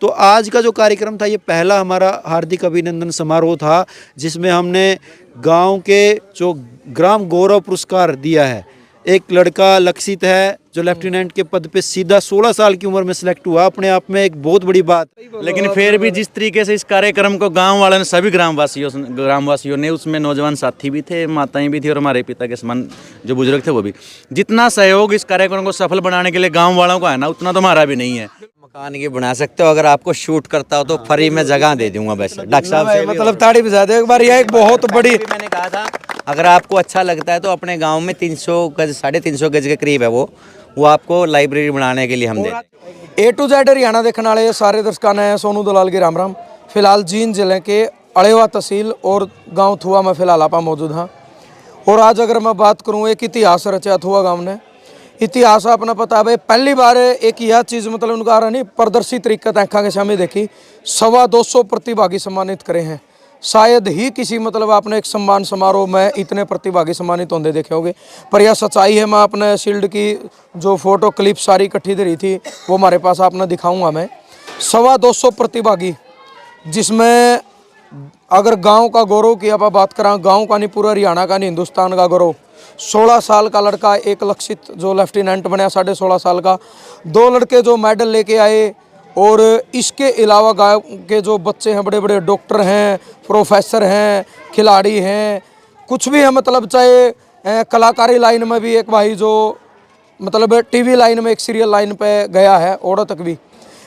तो आज का जो कार्यक्रम था ये पहला हमारा हार्दिक अभिनंदन समारोह था, जिसमें हमने गांव के जो ग्राम गौरव पुरस्कार दिया है। एक लड़का लक्षित है जो लेफ्टिनेंट के पद पे सीधा 16 साल की उम्र में सिलेक्ट हुआ, अपने आप में एक बहुत बड़ी बात। लेकिन फिर भी जिस तरीके से इस कार्यक्रम को गांव वालों ने, सभी ग्रामवासियों ने, उसमें नौजवान साथी भी थे, माताएं भी थी और हमारे पिता के समान जो बुजुर्ग थे वो भी, जितना सहयोग इस कार्यक्रम को सफल बनाने के लिए गाँव वालों का है ना, उतना तो हमारा भी नहीं है। मकान की बना सकते हो, अगर आपको शूट करता हो तो फ्री में जगह दे दूंगा। वैसे डॉक्टर साहब से मतलब ताड़ी बजा दो एक बार, यह एक बहुत बड़ी, मैंने कहा था अगर आपको अच्छा लगता है तो अपने गांव में 300 गज 350 गज के करीब है वो आपको लाइब्रेरी बनाने के लिए हम दे। A to Z हरियाणा देखने वाले सारे दर्शकों ने सोनू दलाल की राम राम। फिलहाल जींद जिले के अड़ेवा तहसील और गांव थुआ में फिलहाल आप मौजूद हाँ। और आज अगर मैं बात करूं, एक इतिहास रचा थुआ गांव ने। इतिहास अपना पता है भाई, पहली बार एक यह चीज़ मतलब उनका आ रहा नहीं प्रदर्शित तरीका आँखा के सामने देखी, 225 प्रतिभागी सम्मानित करे हैं। शायद ही किसी मतलब आपने एक सम्मान समारोह में इतने प्रतिभागी सम्मानित होंगे देखे होंगे, पर यह सच्चाई है। मैं अपने शील्ड की जो फोटो क्लिप सारी इकट्ठी धरी थी वो हमारे पास आपने दिखाऊंगा मैं। 225 प्रतिभागी, जिसमें अगर गांव का गौरव की आप बात करें, गांव का नहीं पूरा हरियाणा का नहीं हिंदुस्तान का गौरव। 16 साल का लड़का एक लक्षित जो लेफ्टिनेंट बना, 16.5 साल का, 2 लड़के जो मेडल लेके आए, और इसके अलावा गांव के जो बच्चे हैं, बड़े बड़े डॉक्टर हैं, प्रोफेसर हैं, खिलाड़ी हैं, कुछ भी है मतलब, चाहे कलाकारी लाइन में भी एक भाई जो मतलब टीवी लाइन में एक सीरियल लाइन पे गया है, और तक भी,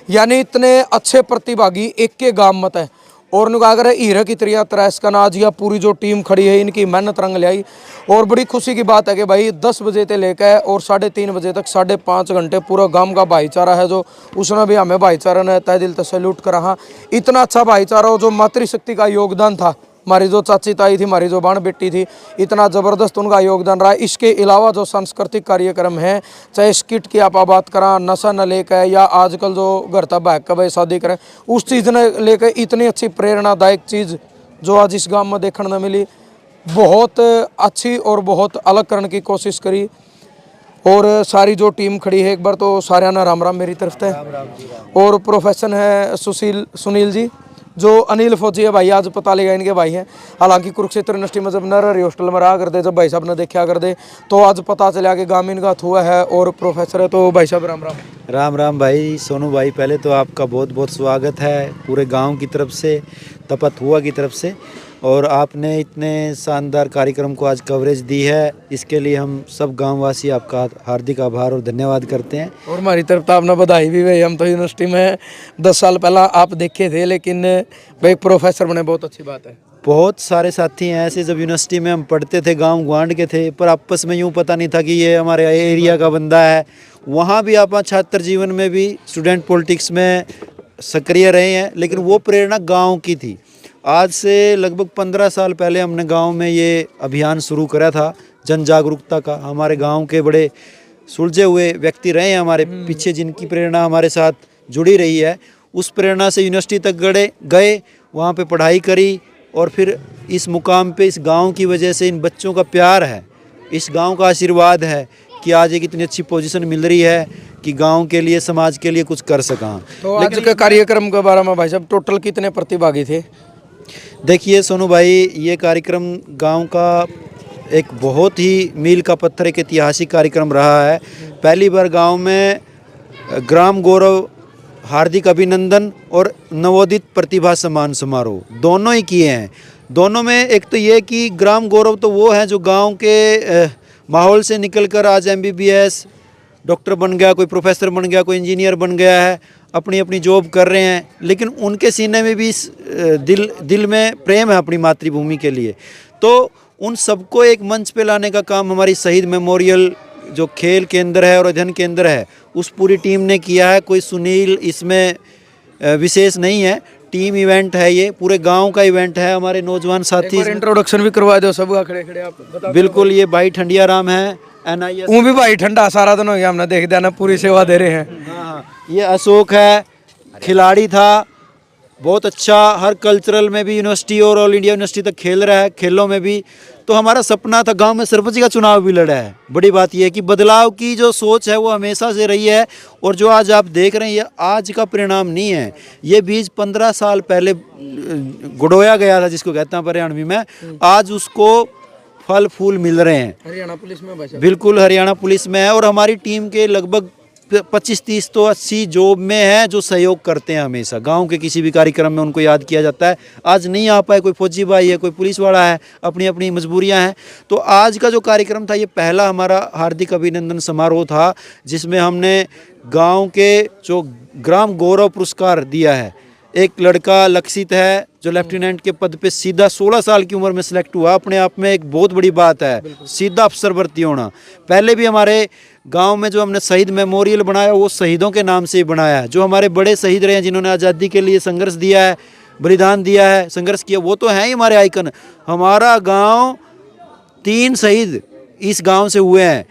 यानी इतने अच्छे प्रतिभागी एक के गांव मत है। और उनका अगर हीरा की तरह त्रैस का नाज या पूरी जो टीम खड़ी है, इनकी मेहनत रंग ले आई। और बड़ी खुशी की बात है कि भाई 10 बजे से लेकर और 3:30 बजे तक 5.5 घंटे पूरा गांव का भाईचारा है जो, उसने भी हमें भाईचारा ने तय दिल से सैल्यूट करा। हाँ, इतना अच्छा भाईचारा हो, जो मातृशक्ति का योगदान था, हमारी जो चाची ताई थी, हमारी जो बाण बेटी थी, इतना ज़बरदस्त उनका योगदान रहा। इसके अलावा जो सांस्कृतिक कार्यक्रम हैं, चाहे स्किट की आप बात करें, नशा न लेकर, या आजकल जो घर तक बहक का भाई शादी करें, उस चीज़ ने लेकर इतनी अच्छी प्रेरणादायक चीज़ जो आज इस गांव में देखने न मिली, बहुत अच्छी और बहुत अलग करने की कोशिश करी। और सारी जो टीम खड़ी है, एक बार तो सारे ना राम राम मेरी तरफ से। और प्रोफेशन है सुनील जी, जो अनिल फौजी है भाई, आज पता लगा इनके भाई हैं। हालांकि कुरुक्षेत्र यूनिवर्सिटी में जब नर हॉस्टल में रहा करते, जब भाई साहब ने देखा करते, तो आज पता चला कि गांव इनका थुआ है और प्रोफेसर है। तो भाई साहब राम राम। राम राम भाई सोनू भाई, पहले तो आपका बहुत बहुत स्वागत है पूरे गांव की तरफ से, तपत हुआ की तरफ से। और आपने इतने शानदार कार्यक्रम को आज कवरेज दी है, इसके लिए हम सब गांववासी आपका हार्दिक आभार और धन्यवाद करते हैं। और हमारी तरफ तो आपने बधाई भी भाई। हम तो यूनिवर्सिटी में 10 साल पहला आप देखे थे, लेकिन भाई प्रोफेसर बने, बहुत अच्छी बात है। बहुत सारे साथी हैं ऐसे, जब यूनिवर्सिटी में हम पढ़ते थे, गांव ग्वांड के थे, पर आपस में यूँ पता नहीं था कि ये हमारे एरिया का बंदा है। वहाँ भी आप छात्र जीवन में भी स्टूडेंट पॉलिटिक्स में सक्रिय रहे हैं, लेकिन वो प्रेरणा गांव की थी। आज से लगभग 15 साल पहले हमने गांव में ये अभियान शुरू करा था जन जागरूकता का। हमारे गांव के बड़े सुलझे हुए व्यक्ति रहे हैं हमारे पीछे, जिनकी प्रेरणा हमारे साथ जुड़ी रही है। उस प्रेरणा से यूनिवर्सिटी तक गए, वहाँ पे पढ़ाई करी, और फिर इस मुकाम पे इस गांव की वजह से, इन बच्चों का प्यार है, इस गांव का आशीर्वाद है कि आज एक इतनी अच्छी पोजीशन मिल रही है कि गांव के लिए, समाज के लिए कुछ कर सका। तो आज के कार्यक्रम के बारे में भाई साहब टोटल कितने प्रतिभागी थे? देखिए सोनू भाई, ये कार्यक्रम गांव का एक बहुत ही मील का पत्थर, एक ऐतिहासिक कार्यक्रम रहा है। पहली बार गांव में ग्राम गौरव हार्दिक अभिनंदन और नवोदित प्रतिभा सम्मान समारोह दोनों ही किए हैं। दोनों में एक तो ये कि ग्राम गौरव तो वो है जो गांव के माहौल से निकलकर आज MBBS डॉक्टर बन गया, कोई प्रोफेसर बन गया, कोई इंजीनियर बन गया है, अपनी अपनी जॉब कर रहे हैं, लेकिन उनके सीने में भी दिल में प्रेम है अपनी मातृभूमि के लिए। तो उन सबको एक मंच पे लाने का काम हमारी शहीद मेमोरियल जो खेल केंद्र है और अध्ययन केंद्र है, उस पूरी टीम ने किया है। कोई सुनील इसमें विशेष नहीं है, टीम इवेंट है, ये पूरे गांव का इवेंट है। हमारे नौजवान साथी, इंट्रोडक्शन भी करवा दो सब खड़े खड़े आप। बिल्कुल, ये भाई ठंडिया राम है, NIS। वो भी भाई ठंडा सारा दिन हो गया, हमने देख दिया ना, पूरी सेवा दे रहे हैं। हाँ, ये अशोक है, खिलाड़ी था, बहुत अच्छा, हर कल्चरल में भी यूनिवर्सिटी और ऑल इंडिया यूनिवर्सिटी तक खेल रहा है, खेलों में भी। तो हमारा सपना था, गांव में सरपंच का चुनाव भी लड़ा है। बड़ी बात यह है कि बदलाव की जो सोच है वो हमेशा से रही है, और जो आज आप देख रहे हैं ये आज का परिणाम नहीं है, ये बीज 15 साल पहले गुड़ोया गया था, जिसको कहते हैं हरियाणवी में, आज उसको फल फूल मिल रहे हैं। हरियाणा पुलिस में बचा, बिल्कुल हरियाणा पुलिस में है, और हमारी टीम के लगभग 25-30 तो 80 जॉब में है, जो सहयोग करते हैं हमेशा। गांव के किसी भी कार्यक्रम में उनको याद किया जाता है। आज नहीं आ पाए, कोई फौजी भाई है, कोई पुलिस वाला है, अपनी अपनी मजबूरियां हैं। तो आज का जो कार्यक्रम था, ये पहला हमारा हार्दिक अभिनंदन समारोह था, जिसमें हमने गांव के जो ग्राम गौरव पुरस्कार दिया है। एक लड़का लक्षित है जो लेफ्टिनेंट के पद पे सीधा 16 साल की उम्र में सिलेक्ट हुआ, अपने आप में एक बहुत बड़ी बात है, सीधा अफसर भर्ती होना। पहले भी हमारे गांव में जो हमने शहीद मेमोरियल बनाया, वो शहीदों के नाम से ही बनाया है। जो हमारे बड़े शहीद रहे हैं, जिन्होंने आज़ादी के लिए संघर्ष दिया है, बलिदान दिया है, संघर्ष किया, वो तो हैं ही हमारे आइकन। हमारा गाँव 3 शहीद इस गाँव से हुए हैं।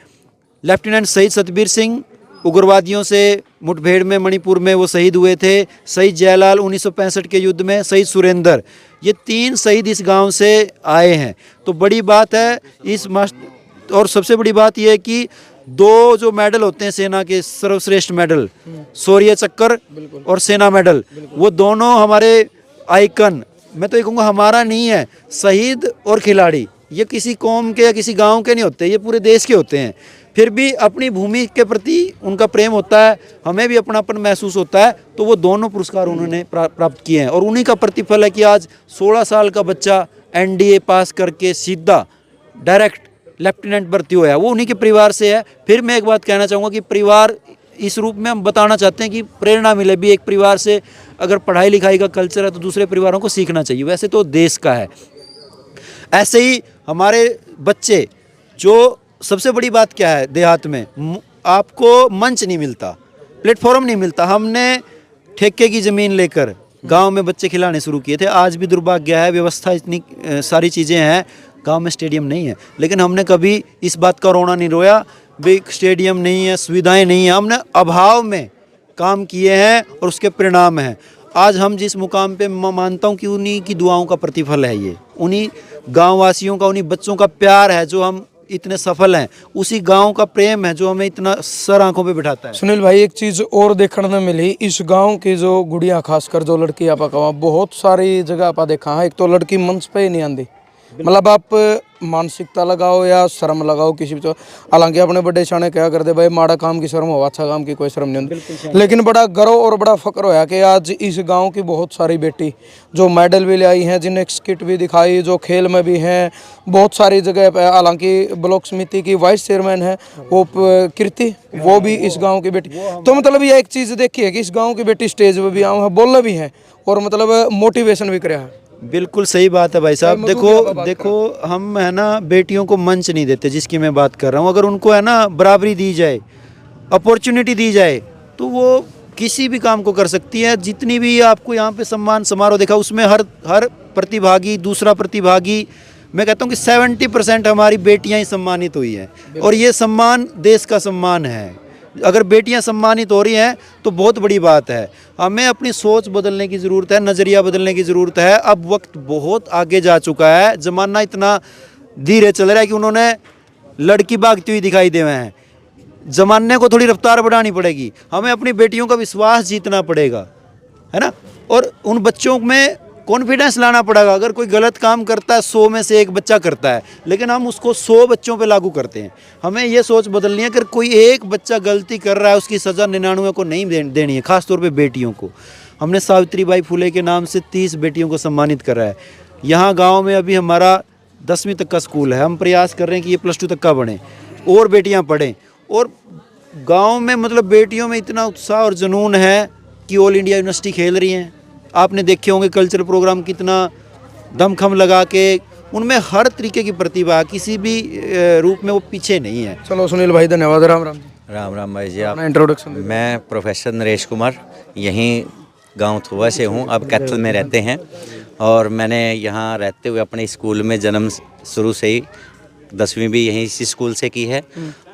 लेफ्टिनेंट शहीद सतबीर सिंह, उग्रवादियों से मुठभेड़ में मणिपुर में वो शहीद हुए थे। शहीद जयलाल 1965 के युद्ध में, शहीद सुरेंद्र, ये 3 शहीद इस गांव से आए हैं। तो बड़ी बात है इस और सबसे बड़ी बात यह है कि 2 जो मेडल होते हैं सेना के, सर्वश्रेष्ठ मेडल, शौर्य चक्र और सेना मेडल, वो दोनों हमारे आइकन, मैं तो ये कहूँगा हमारा नहीं है, शहीद और खिलाड़ी, ये किसी कौम के या किसी गांव के नहीं होते, ये पूरे देश के होते हैं। फिर भी अपनी भूमि के प्रति उनका प्रेम होता है, हमें भी अपनापन महसूस होता है। तो वो दोनों पुरस्कार उन्होंने प्राप्त किए हैं, और उन्हीं का प्रतिफल है कि आज 16 साल का बच्चा एनडीए पास करके सीधा डायरेक्ट लेफ्टिनेंट भर्ती हुआ है, वो उन्हीं के परिवार से है। फिर मैं एक बात कहना चाहूँगा कि परिवार इस रूप में हम बताना चाहते हैं कि प्रेरणा मिले भी, एक परिवार से अगर पढ़ाई लिखाई का कल्चर है तो दूसरे परिवारों को सीखना चाहिए, वैसे तो देश का है। ऐसे ही हमारे बच्चे, जो सबसे बड़ी बात क्या है, देहात में आपको मंच नहीं मिलता, प्लेटफॉर्म नहीं मिलता। हमने ठेके की ज़मीन लेकर गांव में बच्चे खिलाने शुरू किए थे। आज भी दुर्भाग्य है, व्यवस्था इतनी सारी चीज़ें हैं, गांव में स्टेडियम नहीं है, लेकिन हमने कभी इस बात का रोना नहीं रोया भी स्टेडियम नहीं है, सुविधाएं नहीं है। हमने अभाव में काम किए हैं और उसके परिणाम हैं। आज हम जिस मुकाम पे, मैं मानता हूँ कि उन्हीं की दुआओं का प्रतिफल है ये, उन्हीं गाँव वासियों का, उन्हीं बच्चों का प्यार है जो हम इतने सफल हैं, उसी गांव का प्रेम है जो हमें इतना सर आंखों पे बिठाता है। सुनील भाई, एक चीज़ और देखने में मिली इस गांव की, जो गुड़िया खासकर जो लड़की आप कहा, बहुत सारी जगह आप देखा है, एक तो लड़की मंच पे ही नहीं आती, मतलब आप मानसिकता लगाओ या शर्म लगाओ किसी भी, हालांकि अपने बड़े शाने क्या करते भाई, माड़ा काम की शर्म हो, अच्छा काम की कोई शर्म नहीं होती। लेकिन बड़ा गर्व और बड़ा फक्र होया कि आज इस गांव की बहुत सारी बेटी जो मेडल भी ले आई हैं, जिन्हें स्किट भी दिखाई, जो खेल में भी हैं, बहुत सारी जगह पे। हालांकि ब्लॉक समिति की वाइस चेयरमैन है वो कीर्ति, वो भी इस गाँव की बेटी। तो मतलब ये एक चीज़ देखी है कि इस गाँव की बेटी स्टेज पर भी आऊँ है, बोलना भी है और मतलब मोटिवेशन भी कराया है। बिल्कुल सही बात है भाई साहब। देखो हम है ना, बेटियों को मंच नहीं देते, जिसकी मैं बात कर रहा हूँ। अगर उनको है ना बराबरी दी जाए, अपॉर्चुनिटी दी जाए, तो वो किसी भी काम को कर सकती है। जितनी भी आपको यहाँ पे सम्मान समारोह देखा, उसमें हर प्रतिभागी, दूसरा प्रतिभागी, मैं कहता हूँ कि 70% हमारी बेटियाँ ही सम्मानित हुई हैं, और ये सम्मान देश का सम्मान है। अगर बेटियां सम्मानित हो रही हैं तो बहुत बड़ी बात है। हमें अपनी सोच बदलने की ज़रूरत है, नज़रिया बदलने की ज़रूरत है। अब वक्त बहुत आगे जा चुका है, ज़माना इतना धीरे चल रहा है कि उन्होंने लड़की भागती हुई दिखाई दे रहे हैं। ज़माने को थोड़ी रफ्तार बढ़ानी पड़ेगी, हमें अपनी बेटियों का विश्वास जीतना पड़ेगा, है ना, और उन बच्चों में कॉन्फिडेंस लाना पड़ेगा। अगर कोई गलत काम करता है, 100 में से 1 बच्चा करता है, लेकिन हम उसको 100 बच्चों पे लागू करते हैं। हमें ये सोच बदलनी है कि अगर कोई एक बच्चा गलती कर रहा है, उसकी सज़ा 99 को नहीं देनी है, खासतौर पे बेटियों को। हमने सावित्रीबाई फुले के नाम से 30 बेटियों को सम्मानित करा है। यहाँ गाँव में अभी हमारा 10वीं तक का स्कूल है, हम प्रयास कर रहे हैं कि ये +2 तक का बने और बेटियाँ पढ़ें। और गाँव में मतलब बेटियों में इतना उत्साह और जुनून है कि ऑल इंडिया यूनिवर्सिटी खेल रही हैं। आपने देखे होंगे कल्चरल प्रोग्राम कितना दमखम लगा के, उनमें हर तरीके की प्रतिभा, किसी भी रूप में वो पीछे नहीं है। चलो सुनील भाई, धन्यवाद। राम राम। राम राम भाई जी। आप इंट्रोडक्शन। मैं प्रोफेसर नरेश कुमार, यहीं गांव थुआ से हूं, अब कैथल में रहते हैं। और मैंने यहाँ रहते हुए अपने स्कूल में जन्म शुरू से ही 10वीं भी यहीं इसी स्कूल से की है,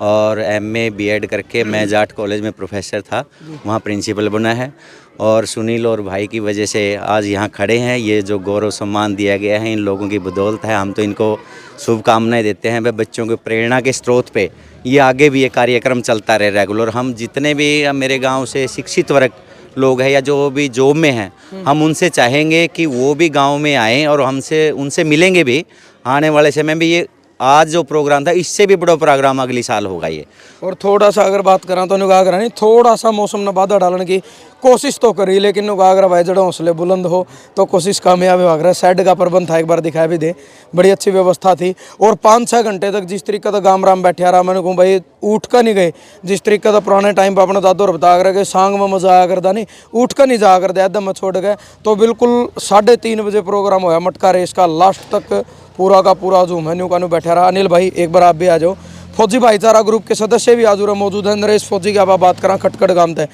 और MA BEd करके मैं जाट कॉलेज में प्रोफेसर था, वहाँ प्रिंसिपल बना है। और सुनील और भाई की वजह से आज यहाँ खड़े हैं। ये जो गौरव सम्मान दिया गया है इन लोगों की बदौलत है। हम तो इनको शुभकामनाएं देते हैं। वे बच्चों के प्रेरणा के स्रोत पे ये आगे भी ये कार्यक्रम चलता रहे रेगुलर। हम जितने भी मेरे गांव से शिक्षित वर्ग लोग हैं या जो भी जॉब में हैं, हम उनसे चाहेंगे कि वो भी गांव में आएँ और हमसे उनसे मिलेंगे भी आने वाले समय में। ये आज जो प्रोग्राम था इससे भी बड़ा प्रोग्राम अगली साल होगा ये। और थोड़ा सा अगर बात करा तो नुगा करा नहीं, थोड़ा सा मौसम ने बाधा डालने की कोशिश तो करी, लेकिन नुगा अगर भाई जड़ों हौसले बुलंद हो तो कोशिश कामयाब हो रहा है। शेड का प्रबंध था, एक बार दिखाया भी दे, बड़ी अच्छी व्यवस्था थी। और 5-6 घंटे तक जिस तरीके का गाम राम बैठा रहा, मैंने कहूँ भाई उठ कर नहीं गए। जिस तरीके का पुराने टाइम पर अपना दादो बता कर सांग में मजा आया करता नहीं, उठ कर नहीं जा करते, एकदम में छोड़ गए। तो बिल्कुल 3:30 बजे प्रोग्राम होया मटका रेस का, लास्ट तक पूरा का पूरा जो मेन्यू का बैठा रहा। अनिल भाई एक बार आप भी आ जाओ। फौजी भाईचारा ग्रुप के सदस्य भी आज मौजूद हैं। नरेश फौजी की आप बात करा खटखट गाम थे,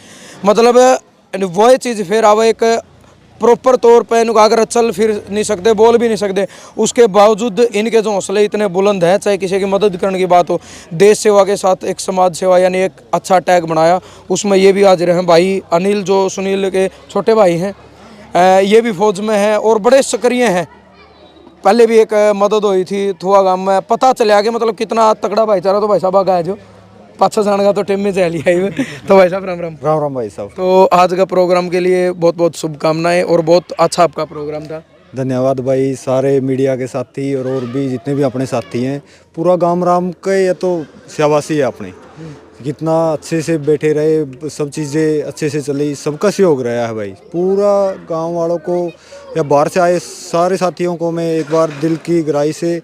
मतलब वही चीज़ फिर आवा एक प्रॉपर तौर पर अगर चल फिर नहीं सकते, बोल भी नहीं सकते, उसके बावजूद इनके जो हौसले इतने बुलंद हैं। चाहे किसी की मदद करने की बात हो, देश सेवा के साथ एक समाज सेवा यानी एक अच्छा टैग बनाया, उसमें ये भी हाजिर हैं। भाई अनिल जो सुनील के छोटे भाई हैं, ये भी फौज में हैं और बड़े सक्रिय हैं। पहले भी एक मदद हुई थी थुआ गांव में, पता चला कि मतलब कितना तगड़ा भाईचारा। तो भाई साहब आगा है जो 5-6 जान का तो टीम में चली आई। तो भाई साहब राम राम। राम राम भाई साहब। तो आज का प्रोग्राम के लिए बहुत बहुत शुभकामनाएं और बहुत अच्छा आपका प्रोग्राम था। धन्यवाद भाई, सारे मीडिया के साथी और भी जितने भी अपने साथी हैं, पूरा गांव राम के ये तो शाबाशी है अपनी। कितना अच्छे से बैठे रहे, सब चीज़ें अच्छे से चली, सबका सहयोग रहा है भाई। पूरा गांव वालों को या बाहर से आए सारे साथियों को मैं एक बार दिल की गहराई से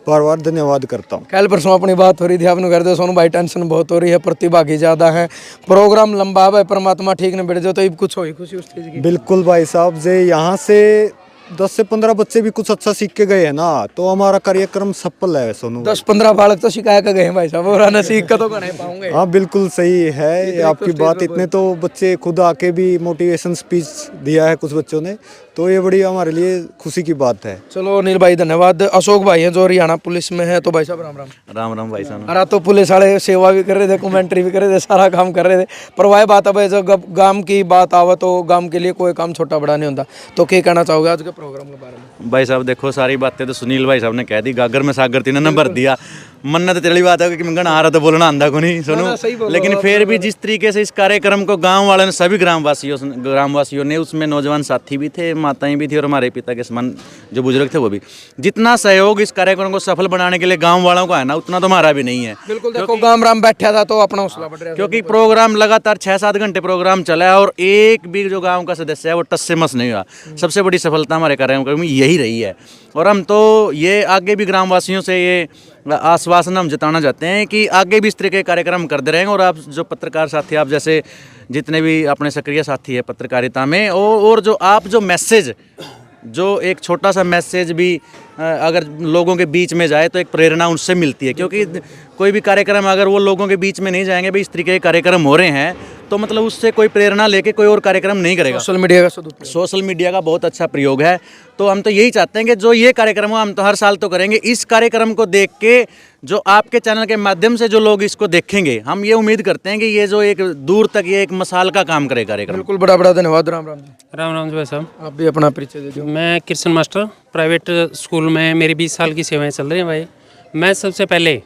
बार बार धन्यवाद करता हूँ। कल परसों अपनी बात हो रही थी, आपने कर दो सोनू भाई टेंशन बहुत हो रही है, प्रतिभागी ज़्यादा है, प्रोग्राम लंबा है, परमात्मा ठीक न बैठ जाओ तो ये कुछ हो ही खुशी उस चीज़ की। बिल्कुल भाई साहब, जे यहाँ से 10 से 15 बच्चे भी कुछ अच्छा सीख के गए हैं ना, तो हमारा कार्यक्रम सफल है सोनू। 10-15 बालक तो शिकायत कर गए हैं भाई साहब, और आना सीख कर तो नहीं पाऊंगे। हाँ बिल्कुल सही है आपकी बात। इतने तो बच्चे खुद आके भी मोटिवेशन स्पीच दिया है कुछ बच्चों ने, तो ये बड़ी हमारे लिए खुशी की बात है। चलो अनिल भाई धन्यवाद। अशोक भाई हैं जो हरियाणा पुलिस में है, तो भाई साहब राम राम। राम राम भाई साहब। अरे तो पुलिस वाले सेवा भी कर रहे थे, कमेंट्री भी कर रहे थे, सारा काम कर रहे थे। पर वह बात है भाई, जब गांव की बात आवे तो गांव के लिए कोई काम छोटा बड़ा नहीं होता। तो क्या कहना चाहोगे आज के प्रोग्राम के बारे में? भाई साहब देखो, सारी बातें तो सुनील भाई साहब ने कह दी। गागर में सागर तीन ने भर दिया। मन्नत तेरी बात है कि मैं आ रहा तो बोलना आंदा को नहीं सुनो, लेकिन फिर भी जिस तरीके से इस कार्यक्रम को गांव वालों ने, सभी ग्रामवासियों ने, उसमें नौजवान साथी भी थे, माताएं भी थी और हमारे पिता के समान जो बुजुर्ग थे वो भी, जितना सहयोग इस कार्यक्रम को सफल बनाने के लिए गांव वालों का है ना, उतना तो हमारा भी नहीं है। बिल्कुल देखो गांव राम बैठा था तो अपना हौसला बढ़ रहा, क्योंकि प्रोग्राम लगातार 6-7 घंटे प्रोग्राम चला है और एक भी जो गांव का सदस्य है वो टस से मस नहीं हुआ। सबसे बड़ी सफलता हमारे कार्यक्रम में यही रही है। और हम तो ये आगे भी ग्रामवासियों से ये आश्वासन हम जताना चाहते हैं कि आगे भी इस तरह के कार्यक्रम करते रहेंगे। और आप जो पत्रकार साथी, आप जैसे जितने भी अपने सक्रिय साथी है पत्रकारिता में, और जो आप जो मैसेज, जो एक छोटा सा मैसेज भी अगर लोगों के बीच में जाए तो एक प्रेरणा उससे मिलती है। क्योंकि कोई भी कार्यक्रम अगर वो लोगों के बीच में नहीं जाएंगे, भाई इस तरीके के कार्यक्रम हो रहे हैं, तो मतलब उससे कोई प्रेरणा लेके कोई और कार्यक्रम नहीं करेगा। सोशल मीडिया का बहुत अच्छा प्रयोग है। तो हम तो यही चाहते हैं कि जो ये कार्यक्रम हो, हम तो हर साल तो करेंगे, इस कार्यक्रम को देख के जो आपके चैनल के माध्यम से जो लोग इसको देखेंगे, हम ये उम्मीद करते हैं कि ये जो एक दूर तक ये एक मिसाल का काम करे कार्यक्रम। बिल्कुल, बड़ा बड़ा धन्यवाद। राम राम जी। राम राम जी भाई साहब। आप भी अपना परिचय दे दो। मैं कृष्ण मास्टर प्राइवेट स्कूल में मेरी 20 साल की सेवाएं चल रही हैं भाई। मैं सबसे पहले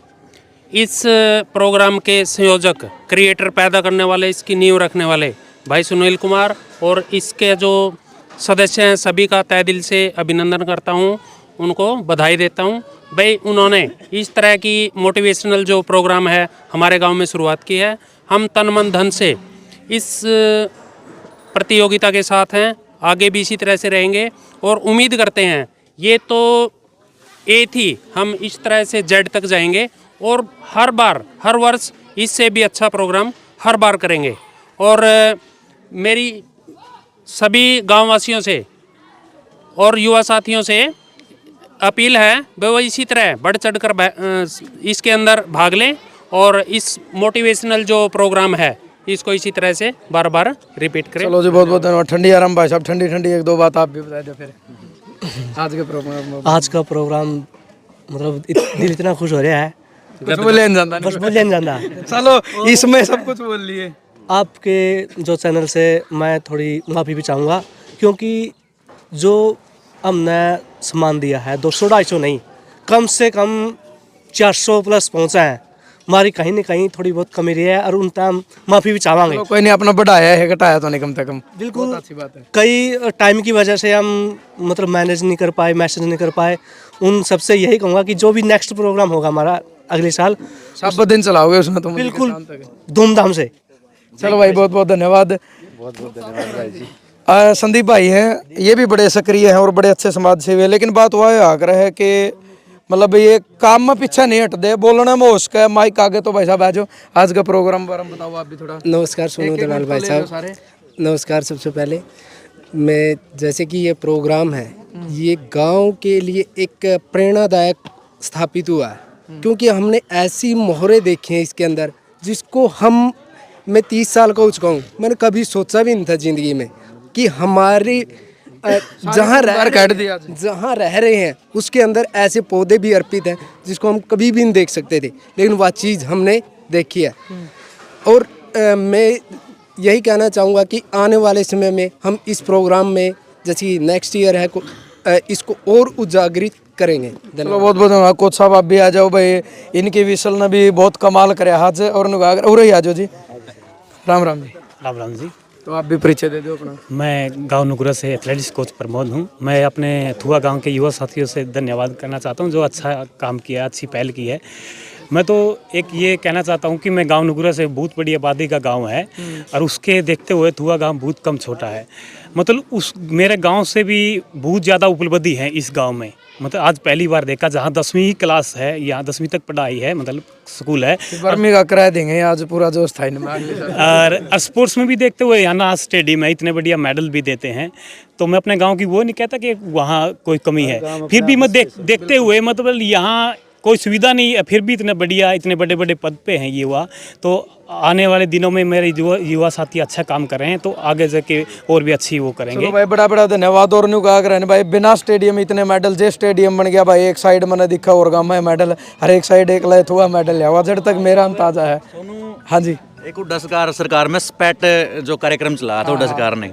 इस प्रोग्राम के संयोजक, क्रिएटर पैदा करने वाले, इसकी नींव रखने वाले भाई सुनील कुमार और इसके जो सदस्य हैं सभी का तहे दिल से अभिनंदन करता हूं, उनको बधाई देता हूं। भाई उन्होंने इस तरह की मोटिवेशनल जो प्रोग्राम है हमारे गांव में शुरुआत की है। हम तन मन धन से इस प्रतियोगिता के साथ हैं, आगे भी इसी तरह से रहेंगे और उम्मीद करते हैं ये तो ए थी, हम इस तरह से जेड तक जाएंगे और हर बार, हर वर्ष इससे भी अच्छा प्रोग्राम हर बार करेंगे। और मेरी सभी गांववासियों से और युवा साथियों से अपील है वो इसी तरह बढ़ चढ़ कर इसके अंदर भाग लें और इस मोटिवेशनल जो प्रोग्राम है इसको इसी तरह से बार बार रिपीट करें। चलो जी, बहुत बहुत धन्यवाद। ठंडी आराम भाई साहब, ठंडी ठंडी एक दो बात आप भी बता दो फिर आज के प्रोग्राम। आज का प्रोग्राम मतलब दिल इतना खुश हो रहा है, कुछ बोले नहीं जाता, बस बोले नहीं जाता। चलो इसमें सब कुछ बोल लिए। आपके जो चैनल से मैं थोड़ी माफ़ी भी चाहूँगा, क्योंकि जो हमने सामान दिया है 200-250 नहीं, कम से कम 400 प्लस पहुँचा है। हमारी कहीं ना कहीं थोड़ी बहुत कमी रही है और उन टाइम माफ़ी भी चाहेंगे। चलो कोई नहीं, अपना बढ़ाया है, घटाया तो नहीं कम से कम। बिल्कुल अच्छी बात है। कई टाइम की वजह से हम मतलब मैनेज नहीं कर पाए, मैसेज नहीं कर पाए। उन सबसे यही कहूँगा कि जो भी नेक्स्ट प्रोग्राम होगा हमारा अगले साल, सब दिन चलाओगे उसमें तुम? बिल्कुल धूमधाम से। चलो भाई, बहुत बहुत धन्यवाद। बहुत बहुत धन्यवाद भाई जी। संदीप भाई हैं, ये भी बड़े सक्रिय हैं और बड़े अच्छे समाज सेवी हैं, लेकिन बात वह आकर है कि मतलब ये काम में पीछे नहीं हटते, बोलने में होश का माइक आगे तो भाई साहब आ जाओ। आज का प्रोग्राम बारे में बताओ आप भी थोड़ा। नमस्कार सोनू दलाल भाई साहब, नमस्कार। सबसे पहले मैं, जैसे कि ये प्रोग्राम है, ये गांव के लिए एक प्रेरणादायक स्थापित हुआ है, क्योंकि हमने ऐसी मोहरें देखी हैं इसके अंदर जिसको मैं 30 साल का हो चुका हूँ, मैंने कभी सोचा भी नहीं था ज़िंदगी में कि हमारी जहाँ रह रहे हैं उसके अंदर ऐसे पौधे भी अर्पित हैं जिसको हम कभी भी नहीं देख सकते थे, लेकिन वह चीज़ हमने देखी है। और मैं यही कहना चाहूँगा कि आने वाले समय में हम इस प्रोग्राम में, जैसे नेक्स्ट ईयर है, इसको और उजागरित करेंगे। चलो बहुत बहुत धन्यवाद। कोच साहब आप भी आ जाओ भाई, इनकी विसल ने भी बहुत कमाल करे हाथ से। और ही आ जाओ जी। राम राम जी। राम राम जी। तो आप भी परिचय दे दो अपना। मैं गांव नुगरा से एथलेटिक्स कोच प्रमोद हूं। मैं अपने थुआ गांव के युवा साथियों से धन्यवाद करना चाहता हूं जो अच्छा काम किया, अच्छी पहल की है। मैं तो एक ये कहना चाहता हूं कि मैं गांव नुगरा से बहुत बड़ी आबादी का गांव है और उसके देखते हुए थुआ गांव बहुत कम छोटा है। मतलब उस मेरे गांव से भी बहुत ज़्यादा उपलब्धि है इस गांव में। मतलब आज पहली बार देखा, जहाँ 10वीं क्लास है, यहाँ 10वीं तक पढ़ाई है, मतलब स्कूल है। वर्मी का किराया देंगे आज पूरा जो स्थाई में। और स्पोर्ट्स में भी देखते हुए यहाँ ना स्टेडियम है, इतने बढ़िया मेडल भी देते हैं। तो मैं अपने गांव की वो नहीं कहता कि वहाँ कोई कमी है, फिर भी मैं देखते हुए मतलब यहाँ कोई सुविधा नहीं है, फिर भी इतने बढ़िया, इतने बड़े बड़े पद पे हैं ये युवा। तो आने वाले दिनों में मेरे युवा साथी अच्छा काम कर रहे हैं, तो आगे जाके और भी अच्छी वो करेंगे। चलो भाई, बड़ा बड़ा धन्यवाद। और न्यू कहा करें भाई, बिना स्टेडियम इतने मेडल, जे स्टेडियम बन गया भाई, एक साइड मैंने दिखा और गाँव में मेडल, हर एक साइड एक लय हुआ मेडल है। जब तक मेरा अंदाजा है। हाँ जी। एक उड्डा सरकार में स्पेट जो कार्यक्रम चला था उड्डा सरकार ने,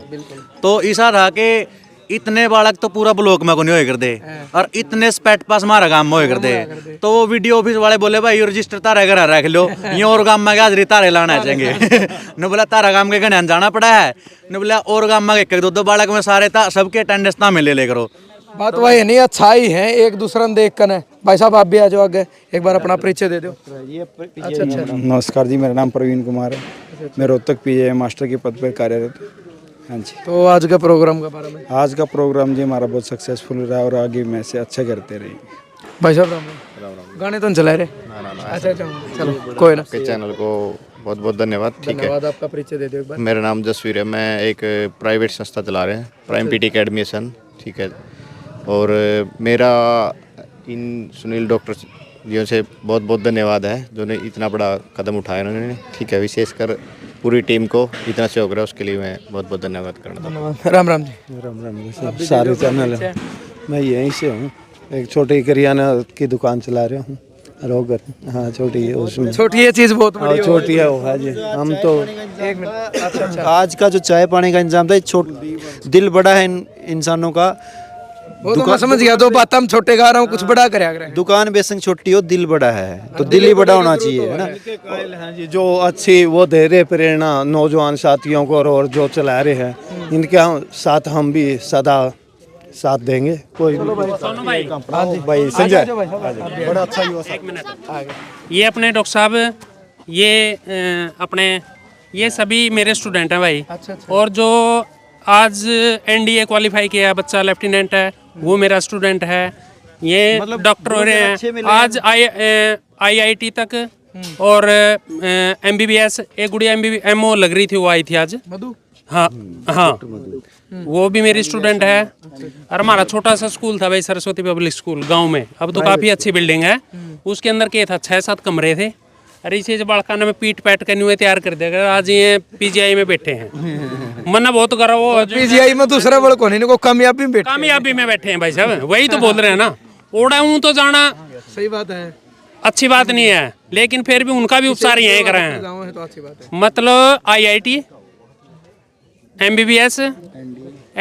तो ऐसा था कि इतने बालक तो पूरा ब्लॉक में को नहीं होए कर दे और इतने स्पेट पास हमारा गांव में होए कर दे। तो वो वीडियो ऑफिस वाले बोले भाई रजिस्टर तारे घर रख लो, ये और गांव में हाजरी तारे लाना चाहिए। न बोला तारा गांव के घने जाना पड़ा है, न बोला और गांव में एक दो बालक में सारे सबके अटेंडेंस ना मिले ले करो। बात वही नहीं, अच्छा ही है, एक दूसरा देख कर है। भाई साहब आप भी आ जाओ आगे, एक बार अपना परिचय दे दो। अच्छा। नमस्कार जी, मेरा नाम प्रवीण कुमार है। मैं रोहतक पीजीआई मास्टर के पद पर कार्यरत हूँ। हाँ जी। तो आज का प्रोग्राम के बारे में? आज का प्रोग्राम जी हमारा बहुत सक्सेसफुल रहा और आगे में से अच्छा करते रहे। भाई साहब राम राम। गाने तो चला रहे? अच्छा, चलो कोई ना। चैनल को बहुत बहुत धन्यवाद। ठीक है, आपका परिचय दे दो एक बार। मेरा नाम जसवीर है, मैं एक प्राइवेट संस्था चला रहे हैं, प्राइम पीटी एकेडमिशन। ठीक है, और मेरा इन सुनील डॉक्टर जियों से बहुत बहुत धन्यवाद है जो ने इतना बड़ा कदम उठाया उन्होंने। ठीक है, विशेषकर पूरी टीम को इतना सहयोग रहा उसके लिए मैं बहुत बहुत धन्यवाद करना चाहता हूँ। राम राम जी। राम राम। सारे चैनल है, मैं यहीं से हूँ, एक छोटी करियाना की दुकान चला रहा हूँ रोगर। हाँ छोटी है, उसमें छोटी ये चीज़ बहुत बड़ी छोटी है वो है जी। हम तो एक मिनट। अच्छा। आज का जो चाय पानी का इंतजाम था, दिल बड़ा है इंसानों का। वो तो मैं समझ गया, दो बात हम छोटे गा रहा हूँ, कुछ बड़ा करे। दुकान बेसंग छोटी हो, दिल बड़ा है, तो दिल ही बड़ा होना चाहिए, है ना। हाँ जी, जो अच्छी वो दे रहे प्रेरणा नौजवान साथियों को और जो चला रहे हैं, इनके साथ हम भी सदा साथ देंगे। कोई भाई संजय बड़ा अच्छा युवा। ये अपने डॉक्टर साहब, ये अपने ये सभी मेरे स्टूडेंट हैं भाई। और जो आज एनडीए क्वालिफाई किया है बच्चा, लेफ्टिनेंट है, वो मेरा स्टूडेंट है। ये डॉक्टर हो रहे हैं आज आईआईटी तक, और एमबीबीएस, एक गुड़िया एमओ लग रही थी, वो आई थी आज। हाँ हाँ, वो भी मेरी स्टूडेंट है। और हमारा छोटा सा स्कूल था भाई, सरस्वती पब्लिक स्कूल गांव में, अब तो काफ़ी अच्छी बिल्डिंग है। उसके अंदर क्या था, 6-7 कमरे थे। अरे इसे जो बालका में पीट पैट के न्यू तैयार कर देगा, आज ये पीजीआई में बैठे हैं। मन बहुत गर्व हो, पीजीआई में दूसरा बड़ को नहीं को कामयाबी में बैठे हैं भाई साहब, वही तो बोल रहे हैं ना। ओड़ा हूँ तो जाना। सही बात है। अच्छी बात नहीं है, लेकिन फिर भी उनका भी उपचार यहीं कराए हैं। गाँव है तो अच्छी बात है। मतलब IIT, MBBS,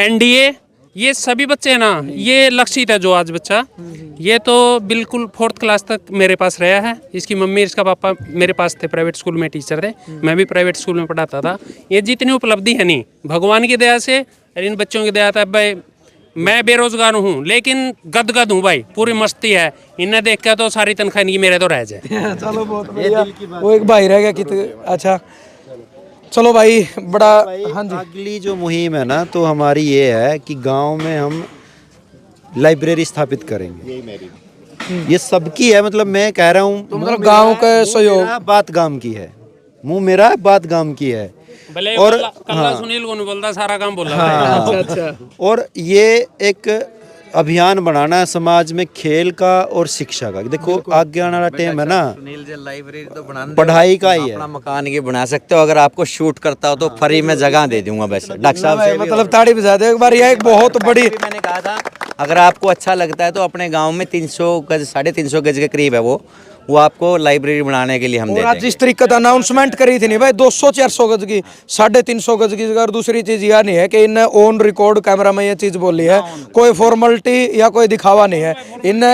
NDA, ये सभी बच्चे ना, ये लक्षित है जो आज बच्चा, ये तो बिल्कुल 4th क्लास तक मेरे पास रहा है। इसकी मम्मी इसका पापा मेरे पास थे, प्राइवेट स्कूल में टीचर थे, मैं भी प्राइवेट स्कूल में पढ़ाता था। ये जितनी उपलब्धि है नहीं, भगवान की दया से और इन बच्चों की दया था। भाई मैं बेरोजगार हूँ लेकिन गदगद हूँ भाई, पूरी मस्ती है। इन्हें देख के तो सारी तनख्वाह इनकी मेरे तो रह जाए। चलो बहुत बढ़िया। वो एक भाई रह गया कितने अच्छा। चलो भाई बड़ा। हाँ जी। अगली जो मुहिम है ना, तो हमारी ये है कि गांव में हम लाइब्रेरी स्थापित करेंगे। ये सबकी है, मतलब मैं कह रहा हूँ तो मतलब गांव का सहयोग, बात गांव की है, मुंह मेरा बात गांव की है। भले और कल्ला सुनील को नहीं बोलता, सारा काम बोला। हाँ, अच्छा। और ये एक अभियान बनाना है समाज में, खेल का और शिक्षा का। देखो आगे आने वाला टाइम है ना, लाइब्रेरी तो बनाना पढ़ाई का ही है। अपना मकान ये बना सकते हो, अगर आपको शूट करता हो तो फ्री में जगह दे दूंगा। वैसे डॉक्टर साहब से मतलब ताड़ी बजा दे एक बार। यह एक बहुत बड़ी, मैंने कहा था अगर आपको अच्छा लगता है तो अपने गांव में 300 गज 350 गज के करीब है वो आपको लाइब्रेरी बनाने के लिए हम दे और आज देंगे। जिस तरीके का अनाउंसमेंट करी थी नहीं भाई, 200-400 गज की, 350 गज की जगह। और दूसरी चीज यह नहीं है कि इनने ऑन रिकॉर्ड कैमरा में ये चीज बोली है, कोई फॉर्मेलिटी या कोई दिखावा नहीं है इनने।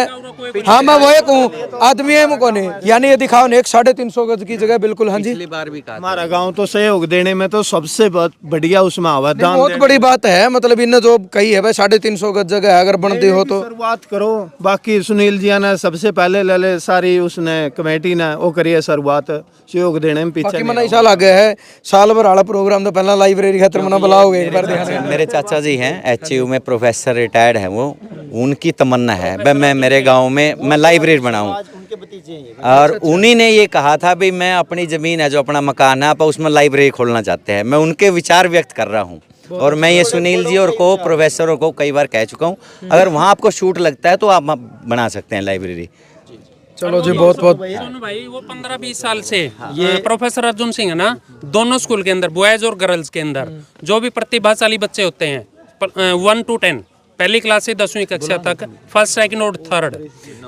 हाँ मैं वही कहूँ, आदमी है मुझको नहीं, यानी ये दिखावा नहीं। 350 गज की जगह बिल्कुल। हाँ जी। पिछली बार भी कहा हमारा गांव तो सहयोग देने में तो सबसे बढ़िया उसमें आवा दान बहुत बड़ी बात है। मतलब इनने जो कही है भाई 350 गज जगह है, अगर बनती हो तो शुरुआत करो। बाकी सुनील जी ने सबसे पहले ले सारी उसने कमेटी ने वो करिए शुरुआत, सहयोग देने में पीछे बाकी मना साल आगे है, साल भर वाला प्रोग्राम तो पहला लाइब्रेरी खातर मना बुलाओगे एक बार। मेरे चाचा जी हैं HU में प्रोफेसर रिटायर्ड हैं वो, उनकी तमन्ना है भाई मैं मेरे गांव में मैं लाइब्रेरी बनाऊं। और उन्हीं ने ये कहा था भाई मैं अपनी ज़मीन है जो अपना मकान है आप उसमें लाइब्रेरी खोलना चाहते हैं। मैं उनके विचार व्यक्त कर रहा हूँ और मैं ये सुनील जी और को प्रोफेसरों को कई बार कह चुका हूँ, अगर वहाँ आपको शूट लगता है तो आप बना सकते हैं लाइब्रेरी। चलो जी बहुत बहुत। सोनू भाई वो 15-20 साल से ये प्रोफेसर अर्जुन सिंह है ना, दोनों स्कूल के अंदर बॉयज और गर्ल्स के अंदर जो भी प्रतिभाशाली बच्चे होते हैं 1 to 10, पहली क्लास से 10वीं कक्षा तक, फर्स्ट सेकंड और थर्ड,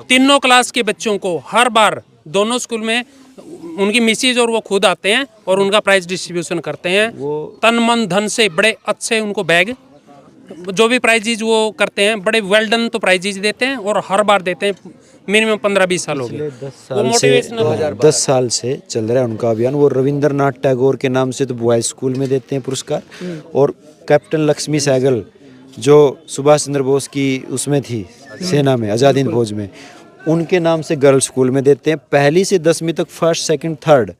तीनों क्लास के बच्चों को हर बार दोनों स्कूल में उनकी मिसेज और वो खुद आते हैं और उनका प्राइज डिस्ट्रीब्यूशन करते हैं। तन मन धन से बड़े अच्छे उनको बैग, जो भी प्राइजेज वो करते हैं बड़े वेल डन तो प्राइजेज देते हैं और हर बार देते हैं। मिनिमम 15-20 साल हो गए। 10 साल से चल रहा है उनका अभियान। वो रविंद्रनाथ टैगोर के नाम से तो बॉयज स्कूल में देते हैं पुरस्कार, और कैप्टन लक्ष्मी सहगल जो सुभाष चंद्र बोस की उसमें थी सेना में, आज़ाद हिंद फौज में, उनके नाम से गर्ल्स स्कूल में देते हैं। पहली से 10वीं तक फर्स्ट सेकंड थर्ड,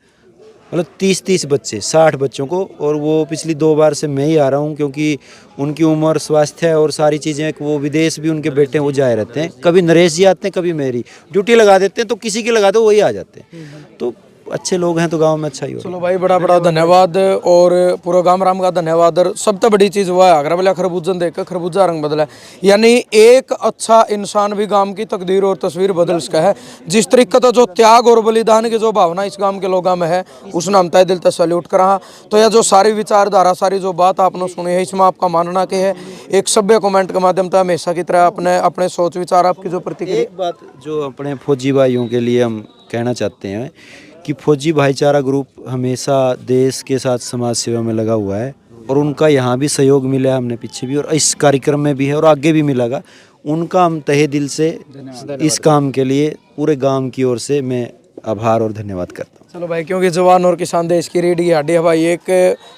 मतलब 30-30 बच्चे, 60 बच्चों को। और वो पिछली 2 बार से मैं ही आ रहा हूँ क्योंकि उनकी उम्र, स्वास्थ्य और सारी चीज़ें, वो विदेश भी उनके बेटे वो जाए रहते हैं। कभी नरेश जी आते हैं, कभी मेरी ड्यूटी लगा देते हैं, तो किसी की लगा दो वही आ जाते हैं। तो अच्छे लोग हैं तो गांव में अच्छा ही होगा। चलो भाई बड़ा बड़ा धन्यवाद और पूरा गांव राम का धन्यवाद। और सबसे बड़ी चीज़ हुआ है अगर बोले खरबूजन देख कर खरबूजा रंग बदला, यानी एक अच्छा इंसान भी गांव की तकदीर और तस्वीर बदल सका है। जिस तरीके का जो त्याग और बलिदान की जो भावना इस गांव के लोगों में है, उसने हम तय दिल से सैल्यूट करा। तो यह जो सारी विचारधारा, सारी जो बात आपने सुनी है, इसमें आपका मानना क्या है? एक सभ्य कमेंट के माध्यम से हमेशा की तरह अपने सोच विचार, आपकी जो प्रतिक्रिया। एक बात जो अपने फौजी भाइयों के लिए हम कहना चाहते हैं कि फौजी भाईचारा ग्रुप हमेशा देश के साथ समाज सेवा में लगा हुआ है, और उनका यहाँ भी सहयोग मिला है, हमने पीछे भी और इस कार्यक्रम में भी है और आगे भी मिलेगा। उनका हम तहे दिल से इस काम के लिए पूरे गांव की ओर से मैं आभार और धन्यवाद करता हूँ। चलो भाई, क्योंकि जवान और किसान देश की रीढ़ की हड्डी है भाई। एक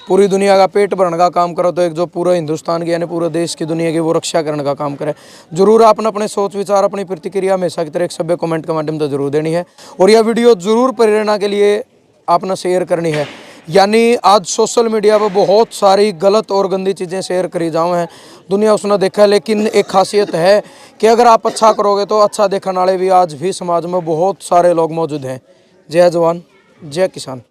पूरी दुनिया का पेट भरने का काम करो तो एक जो पूरा हिंदुस्तान की यानी पूरे देश की दुनिया की वो रक्षा करने का काम करे। जरूर आपने अपने सोच विचार, अपनी प्रतिक्रिया हमेशा की तरह एक सभ्य कमेंट के माध्यम से जरूर देनी है, और यह वीडियो जरूर प्रेरणा के लिए आपने शेयर करनी है। यानी आज सोशल मीडिया पर बहुत सारी गलत और गंदी चीज़ें शेयर करी जाओ हैं, दुनिया उसने देखा है। लेकिन एक खासियत है कि अगर आप अच्छा करोगे तो अच्छा देखने वाले भी आज भी समाज में बहुत सारे लोग मौजूद हैं। जय जवान, जय किसान।